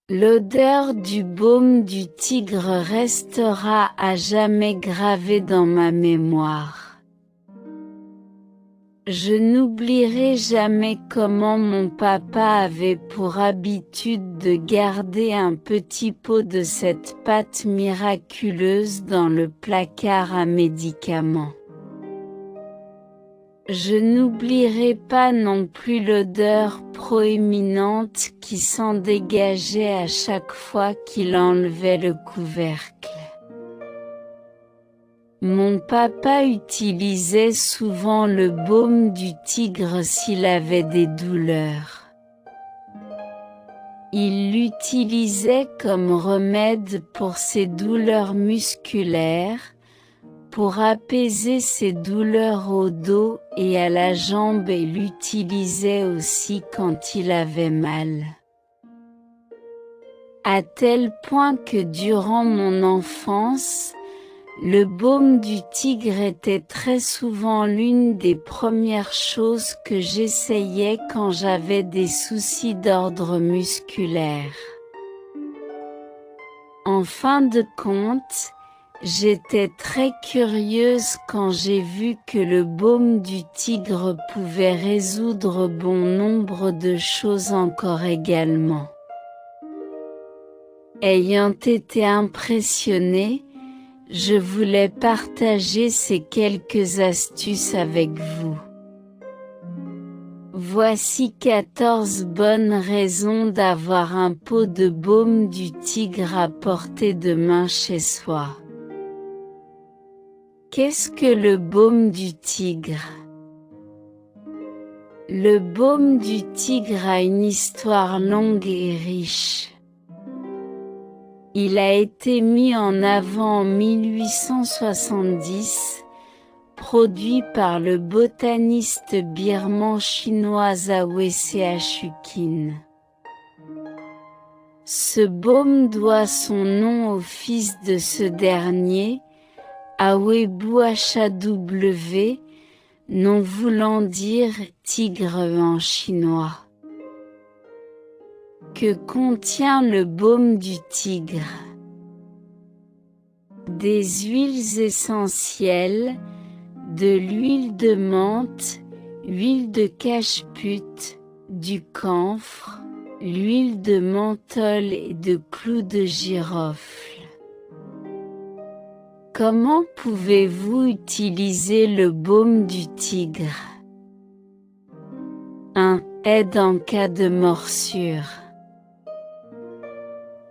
L'odeur du baume du tigre restera à jamais gravée dans ma mémoire. Je n'oublierai jamais comment mon papa avait pour habitude de garder un petit pot de cette pâte miraculeuse dans le placard à médicaments. Je n'oublierai pas non plus l'odeur proéminente qui s'en dégageait à chaque fois qu'il enlevait le couvercle. Mon papa utilisait souvent le baume du tigre s'il avait des douleurs. Il l'utilisait comme remède pour ses douleurs musculaires, pour apaiser ses douleurs au dos et à la jambe et l'utilisait aussi quand il avait mal. À tel point que durant mon enfance, le baume du tigre était très souvent l'une des premières choses que j'essayais quand j'avais des soucis d'ordre musculaire. En fin de compte, j'étais très curieuse quand j'ai vu que le baume du tigre pouvait résoudre bon nombre de choses encore également. Ayant été impressionnée, je voulais partager ces quelques astuces avec vous. Voici 14 bonnes raisons d'avoir un pot de baume du tigre à portée de main chez soi. Qu'est-ce que le baume du tigre? Le baume du tigre a une histoire longue et riche. Il a été mis en avant en 1870, produit par le botaniste birman chinois A.W.C. Chukin. Ce baume doit son nom au fils de ce dernier, Awebu Hw, nom voulant dire tigre en chinois. Que contient le baume du tigre? Des huiles essentielles, de l'huile de menthe, huile de cacheput, du camphre, l'huile de menthol et de clous de girofle. Comment pouvez-vous utiliser le baume du tigre? 1. Aide en cas de morsure.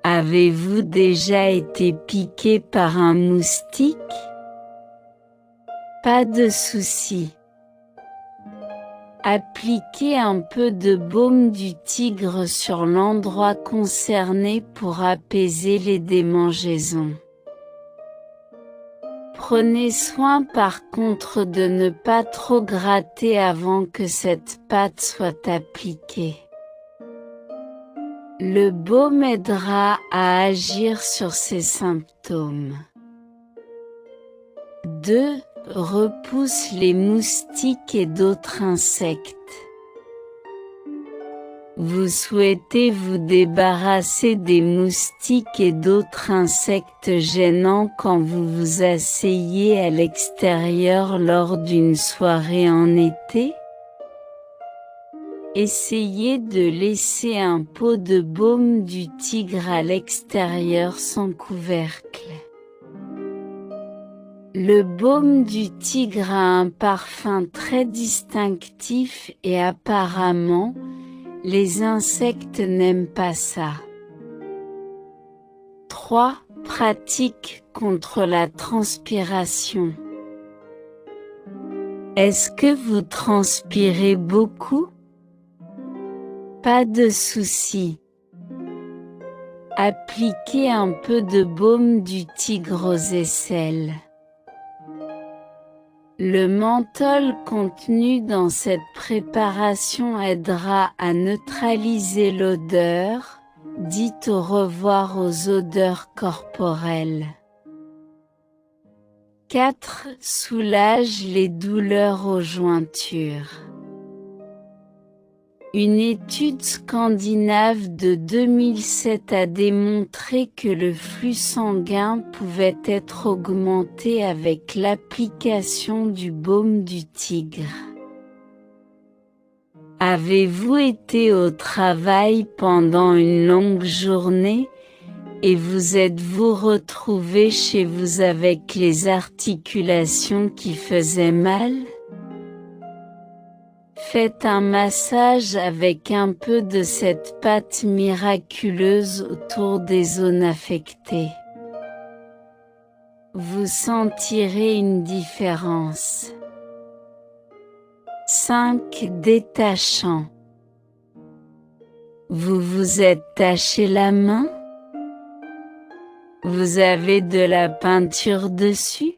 Avez-vous déjà été piqué par un moustique? Pas de souci. Appliquez un peu de baume du tigre sur l'endroit concerné pour apaiser les démangeaisons. Prenez soin par contre de ne pas trop gratter avant que cette pâte soit appliquée. Le baume aidera à agir sur ces symptômes. 2. Repousse les moustiques et d'autres insectes. Vous souhaitez vous débarrasser des moustiques et d'autres insectes gênants quand vous vous asseyez à l'extérieur lors d'une soirée en été? Essayez de laisser un pot de baume du tigre à l'extérieur sans couvercle. Le baume du tigre a un parfum très distinctif et apparemment, les insectes n'aiment pas ça. 3. Pratique contre la transpiration. Est-ce que vous transpirez beaucoup? Pas de souci. Appliquez un peu de baume du tigre aux aisselles. Le menthol contenu dans cette préparation aidera à neutraliser l'odeur, dites au revoir aux odeurs corporelles. 4. Soulage les douleurs aux jointures. Une étude scandinave de 2007 a démontré que le flux sanguin pouvait être augmenté avec l'application du baume du tigre. Avez-vous été au travail pendant une longue journée et vous êtes-vous retrouvé chez vous avec les articulations qui faisaient mal? Faites un massage avec un peu de cette pâte miraculeuse autour des zones affectées. Vous sentirez une différence. 5. Détachant. Vous vous êtes taché la main? Vous avez de la peinture dessus?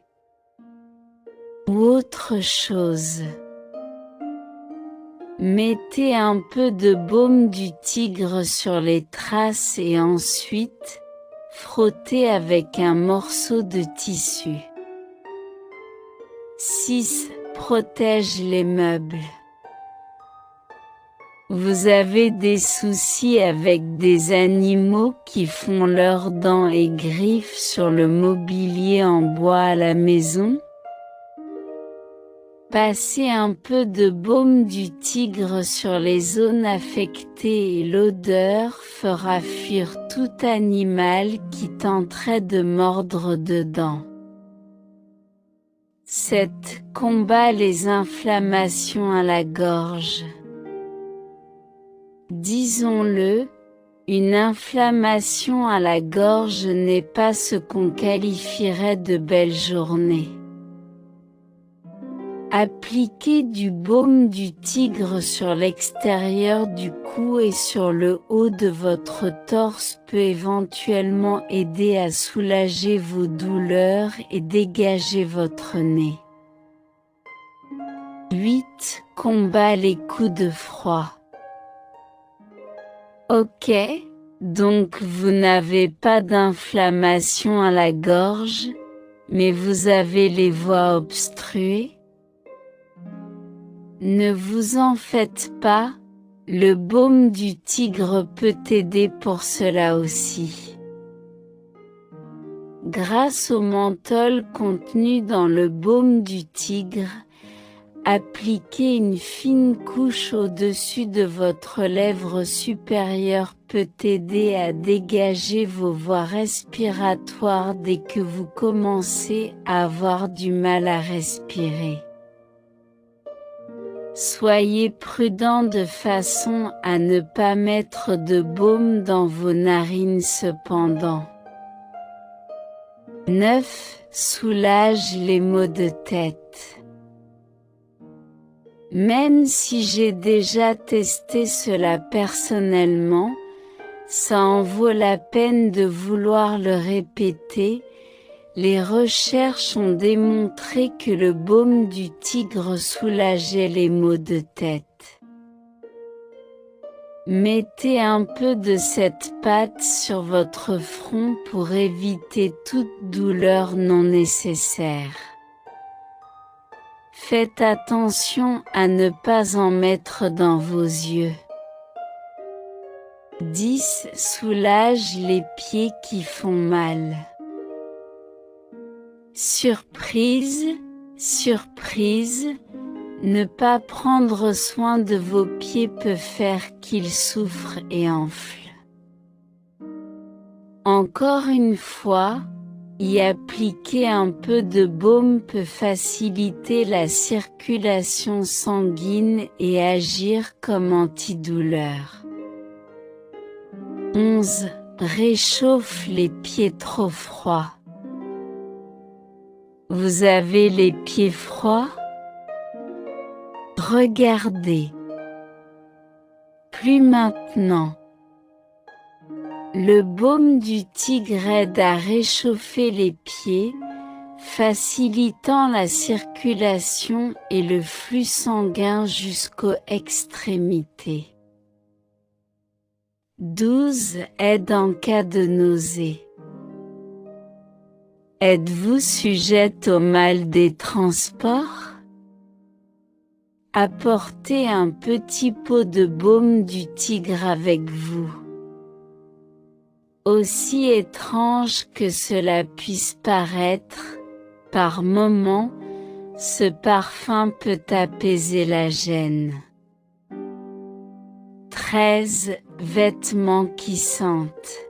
Ou autre chose? Mettez un peu de baume du tigre sur les traces et ensuite, frottez avec un morceau de tissu. 6. Protège les meubles. Vous avez des soucis avec des animaux qui font leurs dents et griffes sur le mobilier en bois à la maison? Passez un peu de baume du tigre sur les zones affectées et l'odeur fera fuir tout animal qui tenterait de mordre dedans. 7. Combat les inflammations à la gorge. Disons-le, une inflammation à la gorge n'est pas ce qu'on qualifierait de belle journée. Appliquer du baume du tigre sur l'extérieur du cou et sur le haut de votre torse peut éventuellement aider à soulager vos douleurs et dégager votre nez. 8. Combat les coups de froid. Ok, donc vous n'avez pas d'inflammation à la gorge, mais vous avez les voies obstruées? Ne vous en faites pas, le baume du tigre peut aider pour cela aussi. Grâce au menthol contenu dans le baume du tigre, appliquer une fine couche au-dessus de votre lèvre supérieure peut aider à dégager vos voies respiratoires dès que vous commencez à avoir du mal à respirer. Soyez prudent de façon à ne pas mettre de baume dans vos narines cependant. 9. Soulage les maux de tête. Même si j'ai déjà testé cela personnellement, ça en vaut la peine de vouloir le répéter. Les recherches ont démontré que le baume du tigre soulageait les maux de tête. Mettez un peu de cette pâte sur votre front pour éviter toute douleur non nécessaire. Faites attention à ne pas en mettre dans vos yeux. 10. Soulage les pieds qui font mal. Surprise, surprise, ne pas prendre soin de vos pieds peut faire qu'ils souffrent et enflent. Encore une fois, y appliquer un peu de baume peut faciliter la circulation sanguine et agir comme antidouleur. 11. Réchauffe les pieds trop froids. Vous avez les pieds froids? Regardez. Plus maintenant. Le baume du tigre aide à réchauffer les pieds, facilitant la circulation et le flux sanguin jusqu'aux extrémités. 12. Aide en cas de nausée. Êtes-vous sujette au mal des transports? Apportez un petit pot de baume du tigre avec vous. Aussi étrange que cela puisse paraître, par moments, ce parfum peut apaiser la gêne. 13. Vêtements qui sentent.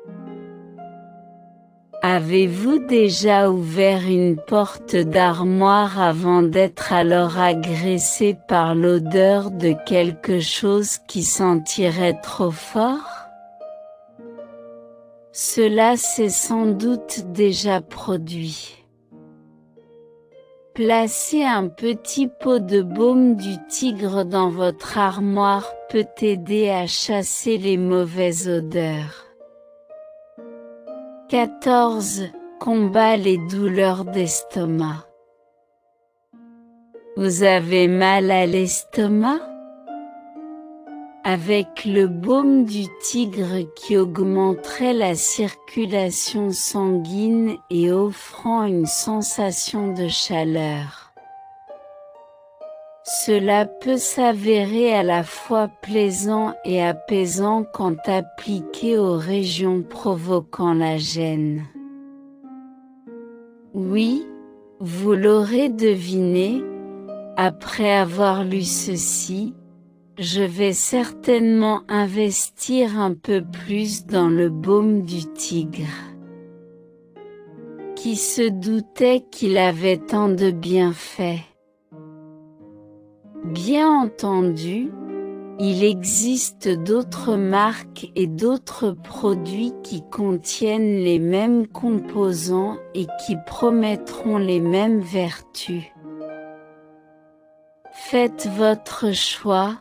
Avez-vous déjà ouvert une porte d'armoire avant d'être alors agressé par l'odeur de quelque chose qui sentirait trop fort? Cela s'est sans doute déjà produit. Placer un petit pot de baume du tigre dans votre armoire peut aider à chasser les mauvaises odeurs. 14. Combat les douleurs d'estomac. Vous avez mal à l'estomac? Avec le baume du tigre qui augmenterait la circulation sanguine et offrant une sensation de chaleur. Cela peut s'avérer à la fois plaisant et apaisant quand appliqué aux régions provoquant la gêne. Oui, vous l'aurez deviné, après avoir lu ceci, je vais certainement investir un peu plus dans le baume du tigre. Qui se doutait qu'il avait tant de bienfaits? Bien entendu, il existe d'autres marques et d'autres produits qui contiennent les mêmes composants et qui promettront les mêmes vertus. Faites votre choix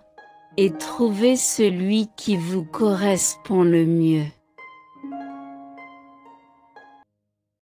et trouvez celui qui vous correspond le mieux.